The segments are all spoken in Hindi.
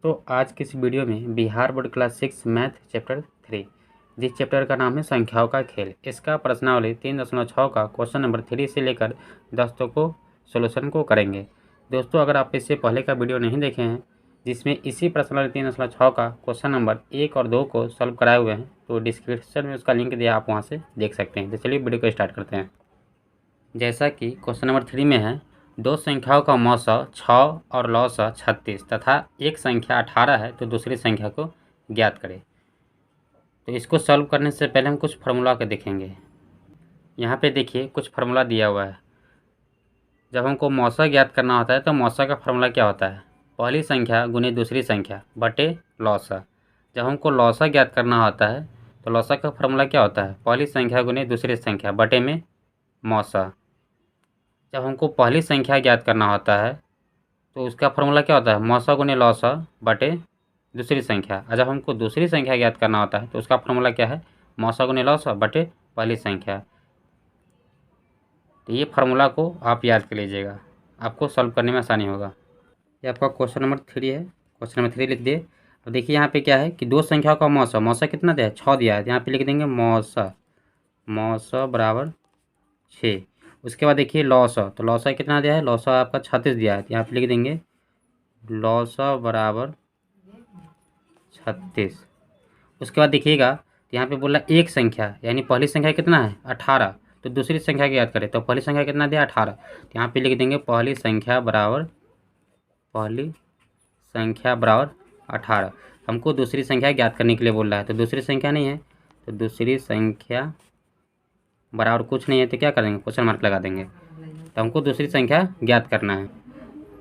तो आज की इस वीडियो में Bihar board class 6 math chapter 3 जिस चैप्टर का नाम है संख्याओं का खेल, इसका प्रश्नावली 3.6 का क्वेश्चन नंबर 3 से लेकर 10 तक को सोल्यूशन को करेंगे। दोस्तों, अगर आप इससे पहले का वीडियो नहीं देखे हैं जिसमें इसी प्रश्नावली 3.6 का क्वेश्चन नंबर 1 और 2 को सॉल्व कराए हुए हैं, तो डिस्क्रिप्शन में उसका लिंक दिया, आप वहाँ से देख सकते हैं। तो चलिए वीडियो को स्टार्ट करते हैं। जैसा कि क्वेश्चन नंबर 3 में है, दो संख्याओं का मौसा 6 और लौसा 36 तथा एक संख्या 18 है, तो दूसरी संख्या को ज्ञात करें। तो इसको सॉल्व करने से पहले हम कुछ फार्मूला के देखेंगे। यहाँ पे देखिए कुछ फार्मूला दिया हुआ है। जब हमको मौसा ज्ञात करना होता है तो मौसा का फार्मूला क्या होता है? पहली संख्या गुने दूसरी संख्या बटे लौसा। जब हमको लौसा ज्ञात करना होता है तो लौसा का फार्मूला क्या होता है? पहली संख्या गुने दूसरी संख्या बटे में मौसा। जब हमको पहली संख्या ज्ञात करना होता है तो उसका फार्मूला क्या होता है? मौसा गुने लौसा बटे दूसरी संख्या। और जब हमको दूसरी संख्या ज्ञात करना होता है तो उसका फार्मूला क्या है? मौसा गुने लौसा बटे पहली संख्या। तो ये फार्मूला को आप याद कर लीजिएगा, आपको सॉल्व करने में आसानी होगा। ये आपका क्वेश्चन नंबर 3 है। क्वेश्चन नंबर 3 लिख दिए। अब देखिए यहाँ पे क्या है कि दो संख्याओं का मौसा, मौसा कितना दिया है? 6 दिया है। यहाँ पे लिख देंगे मौसा बराबर 6। उसके बाद देखिए लौसा, तो लौसा कितना दिया है? लौसा आपका 36 दिया है। यहाँ पे लिख देंगे लौसा बराबर 36। उसके बाद देखिएगा तो यहाँ पे बोला एक संख्या, यानी पहली संख्या कितना है? 18। तो दूसरी संख्या की याद करें तो पहली संख्या कितना दिया? 18। तो यहाँ पे लिख देंगे पहली संख्या बराबर 18। हमको दूसरी संख्या ज्ञात करने के लिए बोल रहा है, तो दूसरी संख्या नहीं है, तो दूसरी संख्या बराबर कुछ नहीं है, तो क्या करेंगे? क्वेश्चन मार्क लगा देंगे। तो हमको दूसरी संख्या ज्ञात करना है।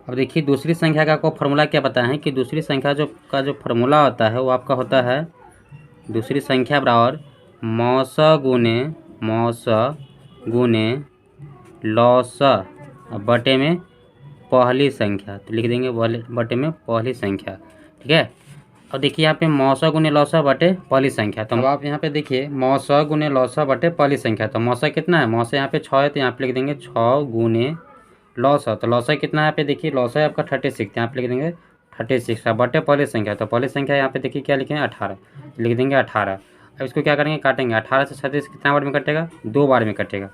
अब देखिए दूसरी संख्या का आपको फार्मूला क्या पता है कि दूसरी संख्या जो फार्मूला होता है वो आपका होता है दूसरी संख्या बराबर मौसा गुने लौसा बटे में पहली संख्या। तो लिख देंगे बटे में पहली संख्या, ठीक है। और देखिए यहाँ पे मौसा गुने लौसा बटे पहली संख्या। तो अब आप यहाँ पे देखिए मौसा गुने लौसा बटे पहली संख्या। तो मौसा कितना है? मौसा यहाँ पे 6 है, तो यहाँ पे लिख देंगे 6 गुने लौसा। तो लौसा कितना है? यहाँ पे देखिए लौसा है आपका 36, यहाँ पे लिख देंगे 36 बटे पहली संख्या। तो पहली संख्या यहाँ पे देखिए क्या लिखेंगे? 18, लिख देंगे 18। अब इसको क्या करेंगे? काटेंगे। 18 से 36 कितना बार में कटेगा? 2 बार में कटेगा।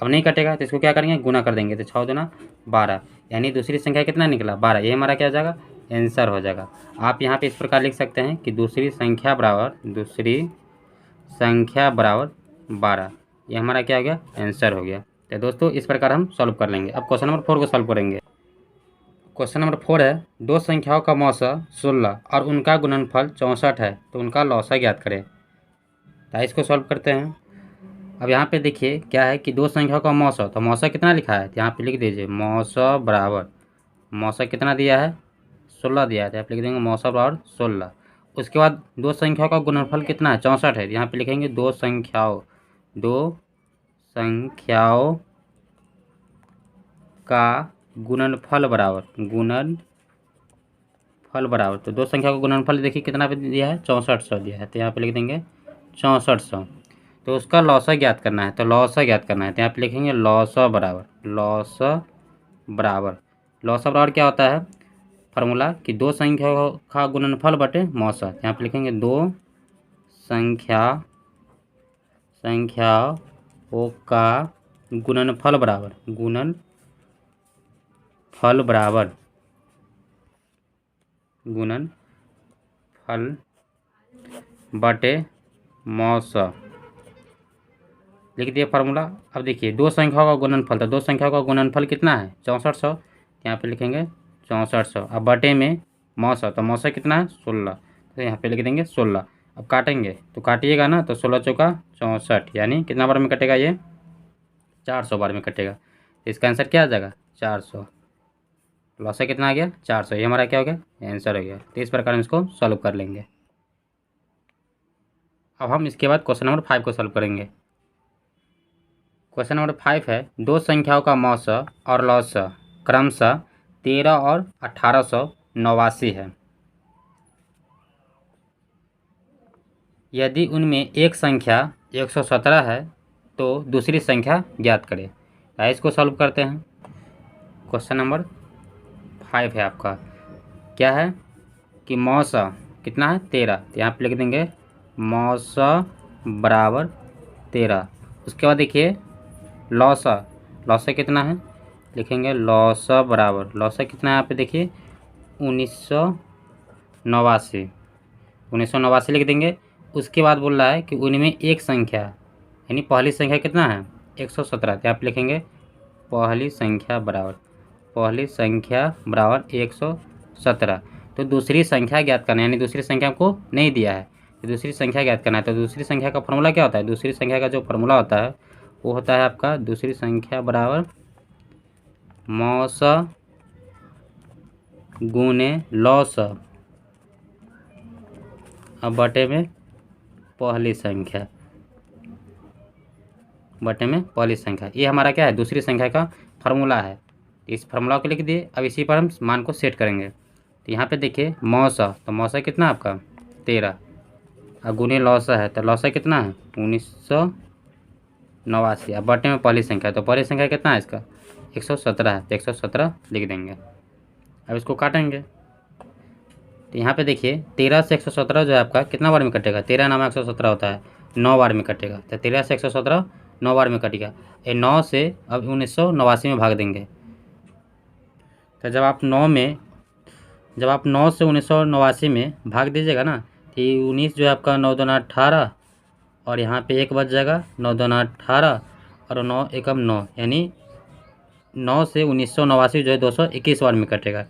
अब नहीं कटेगा तो इसको क्या करेंगे? गुना कर देंगे। तो 6 दूना 12, यानी दूसरी संख्या कितना निकला? 12। ये हमारा क्या हो जाएगा? आंसर हो जाएगा। आप यहाँ पे इस प्रकार लिख सकते हैं कि दूसरी संख्या बराबर 12। ये हमारा क्या हो गया? आंसर हो गया। तो दोस्तों इस प्रकार हम सॉल्व कर लेंगे। अब क्वेश्चन नंबर 4 को सॉल्व करेंगे। क्वेश्चन नंबर 4 है, दो संख्याओं का मौसा 16 और उनका गुणनफल 64 है, तो उनका लौसा ज्ञात करें। तो इसको सॉल्व करते हैं। अब यहाँ पे देखिए क्या है कि दो संख्याओं का मौसा, तो मौसा कितना लिखा है? यहाँ पे लिख दीजिए मौसा बराबर, मौसा कितना दिया है? 16 दिया है, तो यहाँ पे लिख देंगे मौसा बराबर 16। उसके बाद दो संख्याओं का गुणनफल कितना है? 64 है, यहाँ पे लिखेंगे दो संख्याओं का गुणनफल बराबर, तो दो संख्या का गुणनफल देखिए कितना पे दिया है? 6400 दिया है, तो यहाँ पे लिख देंगे 6400। तो उसका लौसा ज्ञात करना है, तो यहाँ पे लिखेंगे लौसा बराबर क्या होता है? फार्मूला कि दो संख्याओं का गुणनफल बटे मौसा। यहाँ पे लिखेंगे दो संख्याओं का गुणनफल बटे मौसा, लिख दिया फार्मूला। अब देखिए दो संख्याओं का गुणनफल, तो दो संख्याओं का गुणनफल कितना है? 6400, यहाँ पे लिखेंगे 6400। अब बटे में मौसा, तो मौसा कितना है? 16, तो यहाँ पे लिख देंगे 16। अब काटेंगे तो काटिएगा ना, तो 16 चौका 64, यानी कितना बार में कटेगा? ये 400 बार में कटेगा। तो इसका आंसर क्या आ जाएगा? 400। लौसा कितना आ गया? 400। ये हमारा क्या हो गया? आंसर हो गया। तो इस प्रकार हम इसको सॉल्व कर लेंगे। अब हम इसके बाद क्वेश्चन नंबर 5 को सॉल्व करेंगे। क्वेश्चन नंबर 5 है, दो संख्याओं का मौसा और लौसा क्रमशः 13 और 1889 है। यदि उनमें एक संख्या 117 है तो दूसरी संख्या ज्ञात करें। तो इसको सॉल्व करते हैं। क्वेश्चन नंबर 5 है आपका, क्या है? कि मौसा कितना है 13, तो यहाँ पे लिख देंगे मौसा बराबर 13। उसके बाद देखिए लौसा, लौसा कितना है, लिखेंगे लौसा बराबर, लौसा कितना है यहाँ पे देखिए 1989, 1989 लिख देंगे। उसके बाद बोल रहा है कि उनमें एक संख्या यानी पहली संख्या कितना है 117, तो आप लिखेंगे पहली संख्या बराबर, पहली संख्या बराबर 117। तो दूसरी संख्या ज्ञात करना है, यानी दूसरी संख्या को नहीं दिया है तो दूसरी संख्या ज्ञात करना है। तो दूसरी संख्या का फॉर्मूला क्या होता है, दूसरी संख्या का जो फॉर्मूला होता है वो होता है आपका दूसरी संख्या बराबर मौसा गुने लौसा अब बटे में पहली संख्या, बटे में पहली संख्या। ये हमारा क्या है दूसरी संख्या का फार्मूला है। इस फार्मूला को लिख दिए। अब इसी पर हम मान को सेट करेंगे। तो यहाँ पे देखिए मौसा, तो मौसा कितना आपका 13 और गुने लौसा है तो लौसा कितना है 1989। अब बटे में पहली संख्या, तो पहली संख्या कितना है इसका 117 है, तो 117 लिख देंगे। अब इसको काटेंगे तो यहाँ पे देखिए 13 से 117 जो है आपका कितना बार में कटेगा, 13 नाम 117 होता है 9 बार में कटेगा। तो 13 से 117 9 बार में कटेगा। ये 9 से अब 1989 में भाग देंगे। तो जब आप 9 से 1989 में भाग दीजिएगा ना तो 19 जो है आपका 9 दूना 18 और यहाँ पे 1 बच जाएगा 9 दूना 18 और 9 एकम 9, यानी 9 से 1989 जो है 221 बार में कटेगा।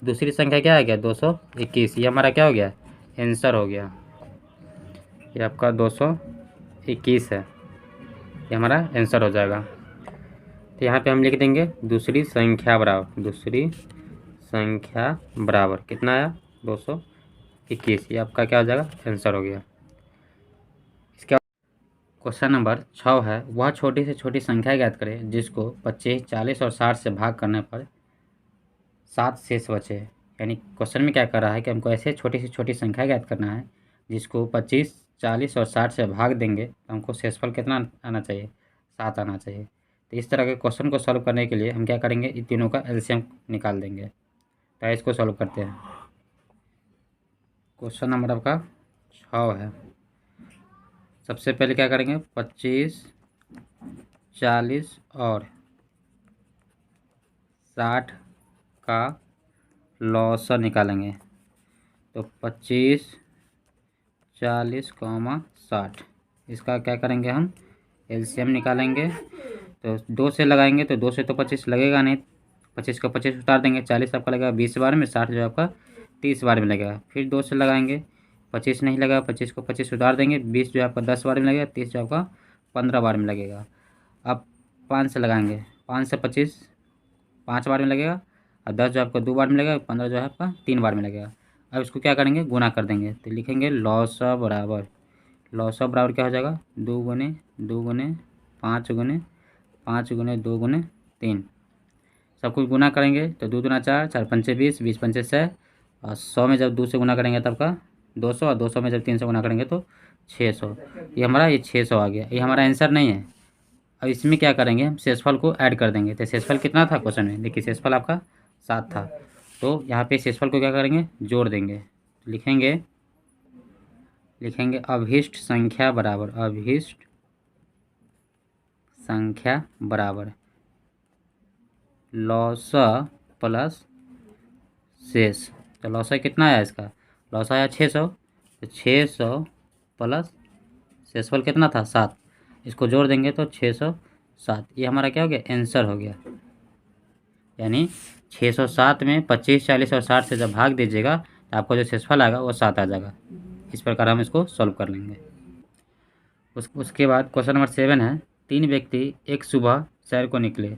दूसरी संख्या क्या है, 221। ये हमारा क्या हो गया आंसर हो गया, ये आपका 221 है, ये हमारा आंसर हो जाएगा। तो यहाँ पे हम लिख देंगे दूसरी संख्या बराबर, दूसरी संख्या बराबर कितना आया 221। ये आपका क्या हो जाएगा आंसर हो गया। इसके बाद क्वेश्चन नंबर 6 है, वह छोटी से छोटी संख्या ज्ञात करें जिसको 25, 40 और 60 से भाग करने पर 7 शेष बचे। यानी क्वेश्चन में क्या कर रहा है कि हमको ऐसे छोटी से छोटी संख्या ज्ञात करना है जिसको 25, 40 और 60 से भाग देंगे तो हमको शेषफल कितना आना चाहिए 7 आना चाहिए। तो इस तरह के क्वेश्चन को सॉल्व करने के लिए हम क्या करेंगे, इन तीनों का एलसीएम निकाल देंगे। तो इसको सॉल्व करते हैं। क्वेश्चन नंबर आपका 6 है। सबसे पहले क्या करेंगे 25, 40 और 60 का लॉसर निकालेंगे। तो 25, 40, 60 इसका क्या करेंगे हम एलसीएम निकालेंगे। तो 2 से लगाएंगे तो 2 से तो 25 लगेगा नहीं, 25 का 25 उतार देंगे, 40 आपका लगेगा 20 बार में, 60 जो है आपका 30 बार में लगेगा। फिर 2 से लगाएंगे 25 नहीं लगेगा, 25 को 25 उतार देंगे, 20 जो है आपका 10 बार में लगेगा, 30 जो आपका 15 बार में लगेगा। अब 5 से लगाएंगे, 5 से 25 5 बार में लगेगा और 10 जो आपका 2 बार में लगेगा, 15 जो है आपका 3 बार में लगेगा। अब इसको क्या करेंगे गुना कर देंगे। तो लिखेंगे लॉसा बराबर, लॉसा बराबर क्या हो जाएगा 2 गुने 2 गुने 5 गुने 5 गुने 2 गुने 3, सब कुछ गुना करेंगे तो 2 दूना 4, 4 पंचे 20, 20 पंचे 100 और 100 में जब 2 से गुना करेंगे तब का 200 और 200 में जब 3 से गुना करेंगे तो 600। ये हमारा 600 आ गया। ये हमारा आंसर नहीं है। अब इसमें क्या करेंगे हम शेषफल को ऐड कर देंगे। तो शेषफल कितना था क्वेश्चन में, देखिए शेषफल आपका 7 था, तो यहाँ पे शेषफल को क्या करेंगे जोड़ देंगे। लिखेंगे अभिष्ट संख्या बराबर, अभिष्ट संख्या बराबर लौसा प्लस शेष। तो लौसा कितना आया इसका, लौसा आया 600, तो 600 प्लस शेषफल कितना था 7, इसको जोड़ देंगे तो 607। ये हमारा क्या हो गया आंसर हो गया। यानी 607 में 25, 40 और 60 से जब भाग दीजिएगा तो आपको जो शेषफल आएगा वो 7 आ जाएगा। इस प्रकार हम इसको सॉल्व कर लेंगे। उसके बाद क्वेश्चन नंबर 7 है, 3 व्यक्ति एक सुबह सैर को निकले,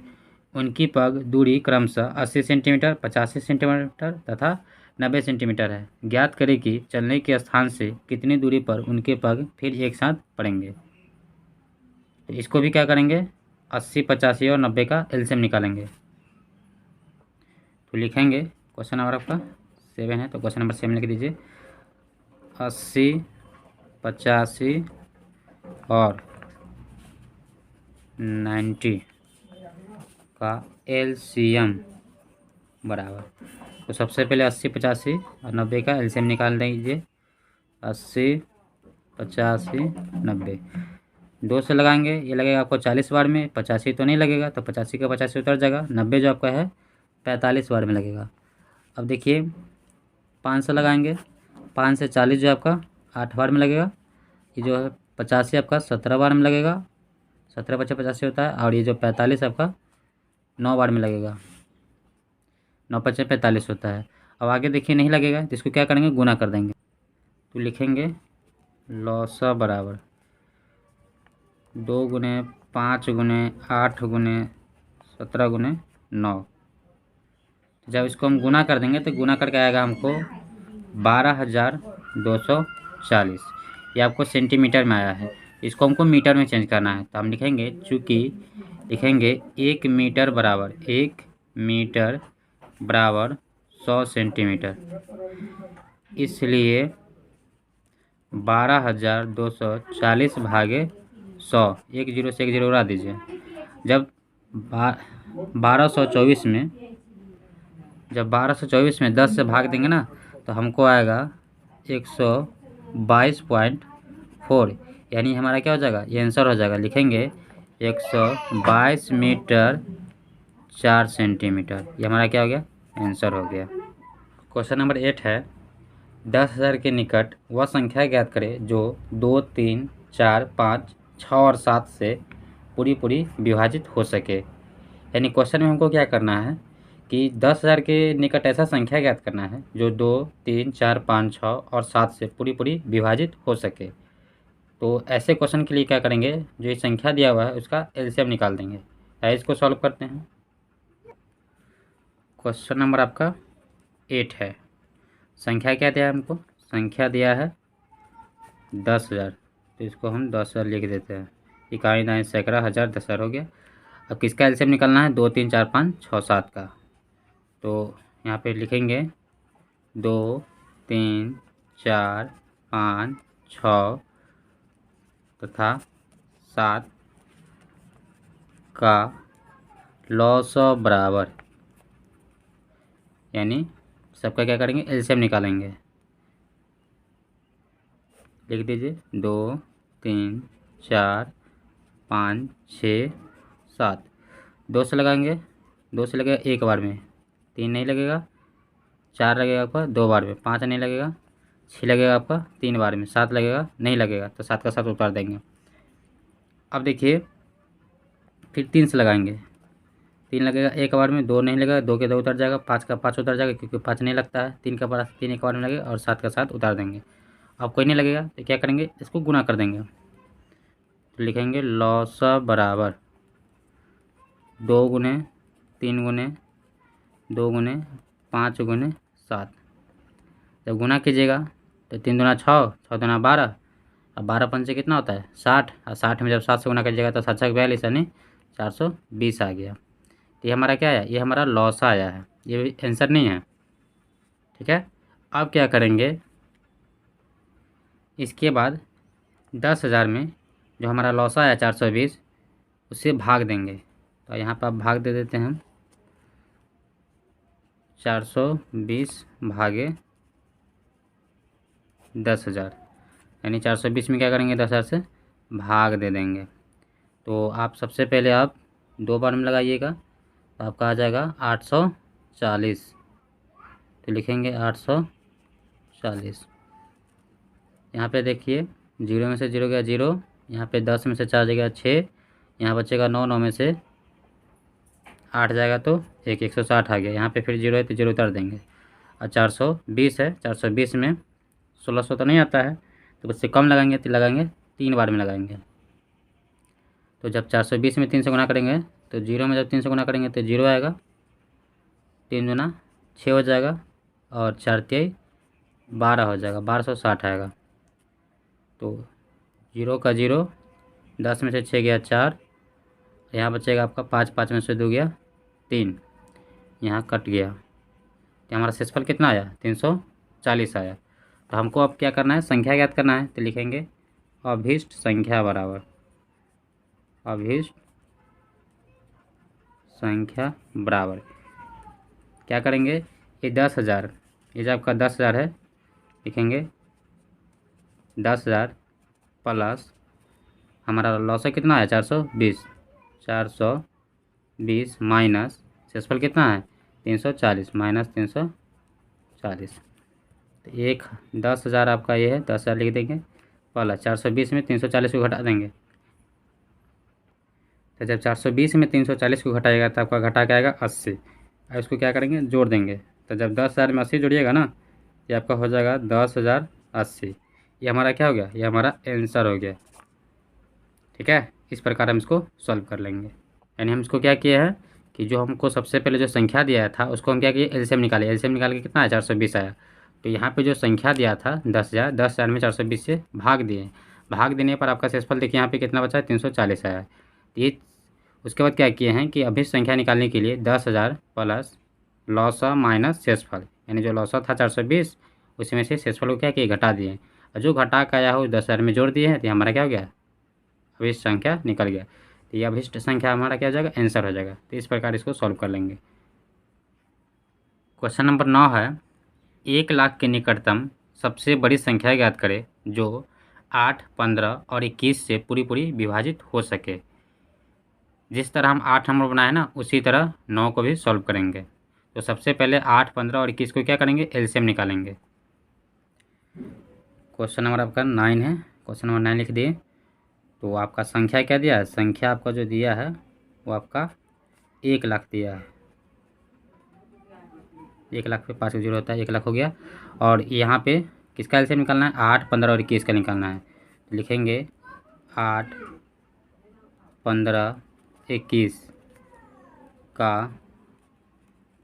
उनकी पग दूरी क्रमशः 80 सेंटीमीटर, 85 सेंटीमीटर तथा 90 सेंटीमीटर है। ज्ञात करें कि चलने के स्थान से कितनी दूरी पर उनके पग फिर एक साथ पड़ेंगे। तो इसको भी क्या करेंगे 80, 85 और 90 का एलसीएम निकालेंगे। तो लिखेंगे क्वेश्चन नंबर आपका 7 है, तो क्वेश्चन नंबर 7 लिख दीजिए 80, 85 और 90 का एलसीएम बराबर तो सबसे पहले 80 85 और 90 का एलसीएम निकाल दीजिए। 80 85 90 2 से लगाएंगे, ये लगेगा आपको 40 वाट में। 85 तो नहीं लगेगा, तो 85 का 85 उतर जाएगा। 90 जो आपका है 45 वाट में लगेगा। अब देखिए 5 से लगाएंगे, 5 से 40 जो आपका 8 वाट में लगेगा। ये जो है 85 आपका 17 वाट में लगेगा। 17 बचे 85 होता है। और ये जो 45 आपका 9 वाट में लगेगा। 9 पचे 45 होता है। अब आगे देखिए नहीं लगेगा, तो इसको क्या करेंगे, गुना कर देंगे। तो लिखेंगे लॉसा बराबर 2 गुने 5 गुने 8 गुने 17 गुने 9। जब इसको हम गुना कर देंगे तो गुना करके आएगा हमको 12,240। ये आपको सेंटीमीटर में आया है। इसको हमको मीटर में चेंज करना है, तो हम लिखेंगे, चूँकि लिखेंगे 1 मीटर बराबर 1 मीटर बराबर 100 सेंटीमीटर, इसलिए 12,240 भागे 100। एक जीरो से एक जीरो उड़ा दीजिए। जब 1224 में 10 से भाग देंगे ना, तो हमको आएगा 122.4। यानी हमारा क्या हो जाएगा, ये आंसर हो जाएगा। लिखेंगे 122 मीटर 4 सेंटीमीटर। ये हमारा क्या हो गया, आंसर हो गया। क्वेश्चन नंबर 8 है, 10,000 के निकट वह संख्या ज्ञात करें जो 2 3 4 5 6 और 7 से पूरी विभाजित हो सके। यानी क्वेश्चन में हमको क्या करना है कि 10,000 के निकट ऐसा संख्या ज्ञात करना है जो 2 3 4 5 6 और 7 से पूरी विभाजित हो सके। तो ऐसे क्वेश्चन के लिए क्या करेंगे, जो ये संख्या दिया हुआ है उसका एलसीएम निकाल देंगे। इसको सॉल्व करते हैं। क्वेश्चन नंबर आपका 8 है। संख्या क्या दिया है हमको, संख्या दिया है 10,000, तो इसको हम 10,000 लिख देते हैं। इकाई दाएँ सैकड़ा हज़ार 10,000 हो गया। अब किसका एलसीएम निकालना है, 2 3 4 5 6 7 का। तो यहाँ पे लिखेंगे 2 3 4 5 6 तथा 7 का लॉसा बराबर, यानी सबका क्या करेंगे, एलसीएम निकालेंगे। लिख दीजिए 2 3 4 5 6 7। 2 से लगाएंगे, 2 से लगेगा 1 बार में, 3 नहीं लगेगा, 4 लगेगा आपका 2 बार में, 5 नहीं लगेगा, 6 लगेगा आपका 3 बार में, 7 लगेगा नहीं लगेगा, तो 7 का 7 उतार देंगे। अब देखिए फिर 3 से लगाएंगे, 3 लगेगा 1 बार में, 2 नहीं लगेगा, 2 के 2 उतर जाएगा, 5 का 5 उतर जाएगा क्योंकि 5 नहीं लगता है। 3 का 3 एक बार में लगेगा और 7 का 7 उतार देंगे। अब कोई नहीं लगेगा तो क्या करेंगे, इसको गुना कर देंगे। तो लिखेंगे लॉसा बराबर 2 गुने 3 गुने 2 गुने 5 गुने 7। जब गुना कीजिएगा तो 3 दूना 6, 6 दूना 12, अब 12 पंचे कितना होता है 60, और 60 में जब 7 से गुना कीजिएगा तो 7 42, यानी 420 आ गया। तो ये हमारा क्या है, ये हमारा लॉसा आया है, ये आंसर नहीं है। ठीक है, अब क्या करेंगे, इसके बाद 10,000 में जो हमारा लॉसा आया 420, उससे भाग देंगे। तो यहाँ पर भाग दे देते हैं हम, 420 भागे 10,000, यानी 420 में क्या करेंगे, 10,000 से भाग दे देंगे। तो आप सबसे पहले आप 2 बार में लगाइएगा, तो आपका आ जाएगा 840। तो लिखेंगे 840। यहाँ पे देखिए 0 में से 0 गया 0, यहाँ पे 10 में से 4 जगह 6, यहाँ बचेगा 9, 9 में से 8 जाएगा तो 160 आ गया। यहाँ पे फिर 0 है तो 0 उतार देंगे। और 420 है, 420 में 1600 तो नहीं आता है, तो उससे कम लगाएंगे तो लगाएंगे 3 बार में लगाएंगे। तो जब 420 में 3 से गुना करेंगे तो 0 में जब 3 से गुना करेंगे तो 0 आएगा, 3 गुना 6 हो जाएगा, और 4 3 12 हो जाएगा, 1260 आएगा। तो 0 का 0, 10 में से 6 गया 4, यहाँ बचेगा आपका 5, 5 में से 2 गया 3, यहाँ कट गया। तो हमारा शेषफल कितना आया, 340 आया। तो हमको अब क्या करना है, संख्या ज्ञात करना है। तो लिखेंगे अभीष्ट संख्या बराबर, अभीष्ट संख्या बराबर क्या करेंगे, ये 10,000, ये जो आपका 10,000 है, लिखेंगे 10,000 प्लस हमारा लॉस है कितना है 420, 420 माइनस शेषफल कितना है 340, माइनस 340। तो एक 10,000 आपका ये है, 10,000 लिख देंगे, प्लस 420 में 340 को घटा देंगे। तो जब 420 में 340 को घटाएगा तो आपका घटा क्या आएगा 80। और इसको क्या करेंगे जोड़ देंगे। तो जब 10,000 में 80 जोड़िएगा ना, ये आपका हो जाएगा 10,080। ये हमारा क्या हो गया, ये हमारा आंसर हो गया। ठीक है, इस प्रकार हम इसको सॉल्व कर लेंगे। यानी हम इसको क्या किए हैं कि जो हमको सबसे पहले जो संख्या दिया था उसको हम क्या किए, एलसीएम निकाले। एलसीएम निकाल के कितना है 420 आया। तो यहाँ पे जो संख्या दिया था 10,000 में 420 से भाग दिए। भाग देने पर आपका शेषफल देखिए यहाँ पे कितना बचा है 340 आया। तो ये उसके बाद क्या किए हैं कि अभिष्ट संख्या निकालने के लिए 10,000 प्लस लॉसा माइनस शेषफल, यानी जो लॉसा था 420 उसमें से शेषफल को क्या किए घटा दिए, और जो घटा का आया हो 10,000 में जोड़ दिए हैं। तो हमारा क्या हो गया, अभिष्ट संख्या निकल गया। तो ये अभिष्ट संख्या हमारा क्या हो जाएगा, आंसर हो जाएगा। तो इस प्रकार इसको सॉल्व कर लेंगे। क्वेश्चन नंबर 9 है, 1,00,000 के निकटतम सबसे बड़ी संख्या ज्ञात करें जो 8, 15 और 21 से पूरी पूरी विभाजित हो सके। जिस तरह हम 8 नंबर बनाए ना उसी तरह 9 को भी सॉल्व करेंगे। तो सबसे पहले 8, 15 और 21 को क्या करेंगे, एलसीएम निकालेंगे। क्वेश्चन नंबर आपका 9 है, क्वेश्चन नंबर 9 लिख दिए। तो आपका संख्या क्या दिया है, संख्या आपका जो दिया है वो आपका 1,00,000 दिया है। 1,00,000 पे 5 जीरो होता है, 1,00,000 हो गया। और यहाँ पे किसका एलसीएम निकालना है, 8, 15 और 21 का निकालना है। तो लिखेंगे 8, 15, 21 का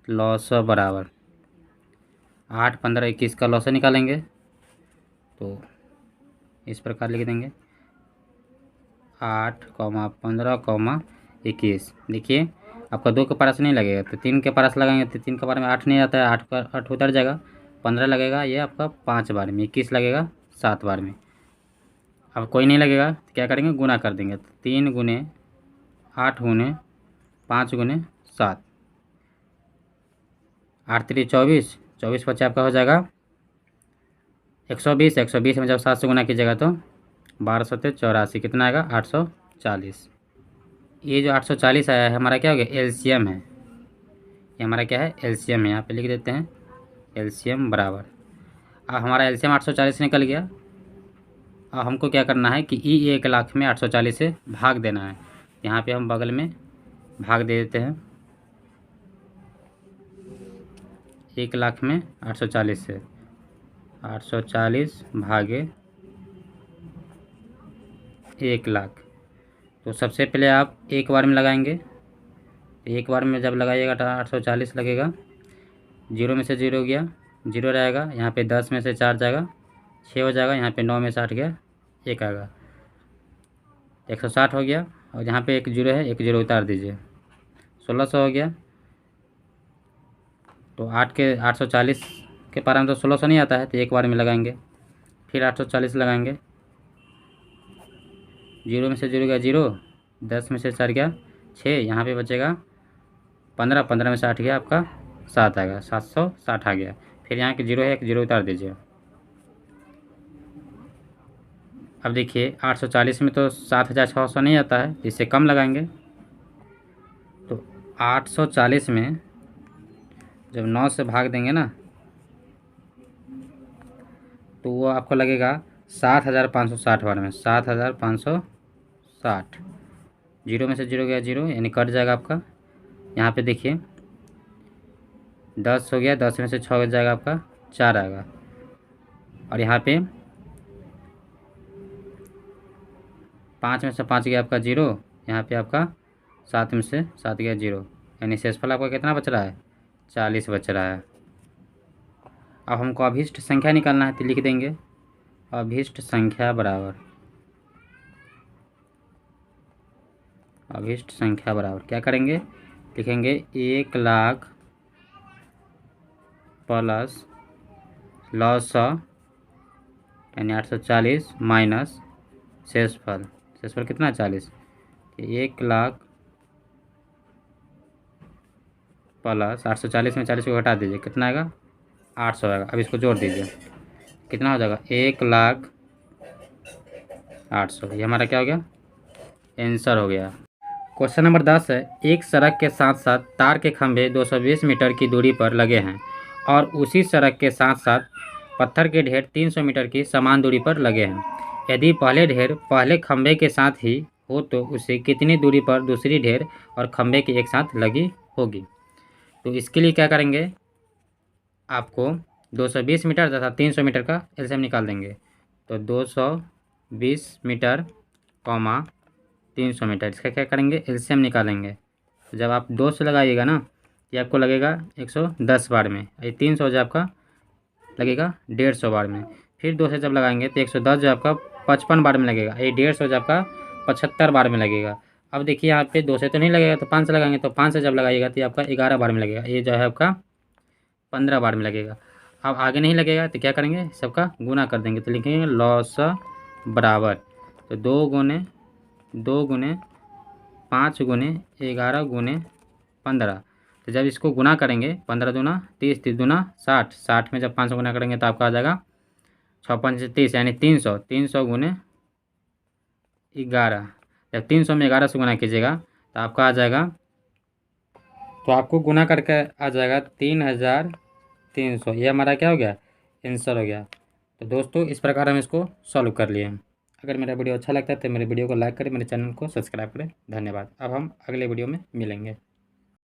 लॉस बराबर 8, 15, 21 का लॉस निकालेंगे। तो इस प्रकार लिख देंगे 8, 15, 21। देखिए आपका 2 के पास नहीं लगेगा तो 3 के पास लगाएंगे तो 3 के बार में 8 नहीं आता है, 8 का 8 उतर जाएगा। 15 लगेगा ये आपका 5 बार में, 21 लगेगा 7 बार में। अब कोई नहीं लगेगा तो क्या करेंगे, गुना कर देंगे। तो 3 गुने 8 गुने 5 गुने 7, 8 3 24, 24 बच्चे आपका हो जाएगा 120। 120 में जब 7 से गुना कीजिएगा तो 12 7 84, कितना आएगा 840। ये जो 840 आया है हमारा क्या हो गया, एलसीएम है। ये हमारा क्या है, एलसीएम है। यहाँ पे लिख देते हैं एलसीएम बराबर। अब हमारा एलसीएम 840 निकल गया। अब हमको क्या करना है कि 1,00,000 में 840 से भाग देना है। यहाँ पे हम बगल में भाग दे देते हैं 1,00,000 में 840 से, 840 भागे 1,00,000। तो सबसे पहले आप एक बार में लगाएंगे। एक बार में जब लगाइएगा तो 840 लगेगा। जीरो में से जीरो गया, जीरो रहेगा। यहाँ पे 10 में से 4 जाएगा 6 हो जाएगा। यहाँ पे 9 में से 8 गया 1 आएगा, 160 हो गया। और यहाँ पे एक जीरो है, एक जीरो उतार दीजिए, 1600 हो गया। तो 840 के पार में तो 1600 नहीं आता है, तो एक बार में लगाएंगे। फिर 840 लगाएंगे। जीरो में से जीरो गया जीरो, 10 में से 4 गया 6, यहाँ पे बचेगा 15, 15 में से 8 गया आपका 7 आएगा, 760 आ गया। फिर यहाँ के जीरो है, एक जीरो उतार दीजिए। अब देखिए 840 में तो 7,600 नहीं आता है, इससे कम लगाएंगे। तो 840 में जब 9 से भाग देंगे ना तो वो आपको लगेगा 7,560 बार में, 7,560। जीरो में से जीरो गया जीरो, यानी कट जाएगा आपका। यहाँ पे देखिए 10 हो गया, 10 में से 6 हो जाएगा आपका 4 आएगा। और यहाँ पे 5 में से 5 गया आपका जीरो, यहाँ पे आपका 7 में से 7 गया जीरो, यानी शेषफल आपका कितना बच रहा है 40 बच रहा है। अब हमको अभीष्ट संख्या निकालना है तो लिख देंगे अभीष्ट संख्या बराबर, अभीष्ट संख्या बराबर क्या करेंगे, लिखेंगे 1,00,000 प्लस लॉस यानी 840 माइनस शेषफल, शेषफल कितना 40। 1,00,000 प्लस 840 में 40 को घटा दीजिए, कितना आएगा 800 आएगा। अब इसको जोड़ दीजिए, कितना हो जाएगा 1,08,000। ये हमारा क्या हो गया, आंसर हो गया। क्वेश्चन नंबर 10 है, एक सड़क के साथ साथ तार के खंभे 220 मीटर की दूरी पर लगे हैं और उसी सड़क के साथ साथ पत्थर के ढेर 300 मीटर की समान दूरी पर लगे हैं। यदि पहले ढेर पहले खंभे के साथ ही हो तो उसे कितनी दूरी पर दूसरी ढेर और खंभे के एक साथ लगी होगी। तो इसके लिए क्या करेंगे, आपको 220 मीटर तथा 300 मीटर का एलसीएम निकाल देंगे। तो 220 मीटर कॉमा 300 मीटर, इसका क्या करेंगे एलसीएम निकालेंगे। तो जब आप 2 से लगाइएगा ना, ये आपको लगेगा 110 बार में, ये 300 जो आपका लगेगा 150 बार में। फिर 2 से जब लगाएंगे तो 110 जो आपका 55 बार में लगेगा, ये 150 जो आपका 75 बार में लगेगा। अब देखिए यहाँ पे 2 से तो नहीं लगेगा, तो 5 से लगाएंगे, तो 5 से जब लगाइएगा तो ये आपका 11 बार में लगेगा, ये जो है आपका 15 बार में लगेगा। अब आगे नहीं लगेगा तो क्या करेंगे, सबका गुना कर देंगे। तो लिखेंगे लॉस बराबर, तो 2 गुने 5 गुने 11 गुने 15। तो जब इसको गुना करेंगे 15 दूना 30, 30 दूना 60, 60 में जब 500 गुना करेंगे तो आपका आ जाएगा 6 5 30 यानी 300, 300 गुने 11। जब 300 में 11 से गुना कीजिएगा तो आपका आ जाएगा, तो आपको गुना करके आ जाएगा 3,300। ये हमारा क्या हो गया, आंसर हो गया। तो दोस्तों इस प्रकार हम इसको सॉल्व कर लिए। अगर मेरा वीडियो अच्छा लगता है तो मेरे वीडियो को लाइक करें, मेरे चैनल को सब्सक्राइब करें। धन्यवाद। अब हम अगले वीडियो में मिलेंगे।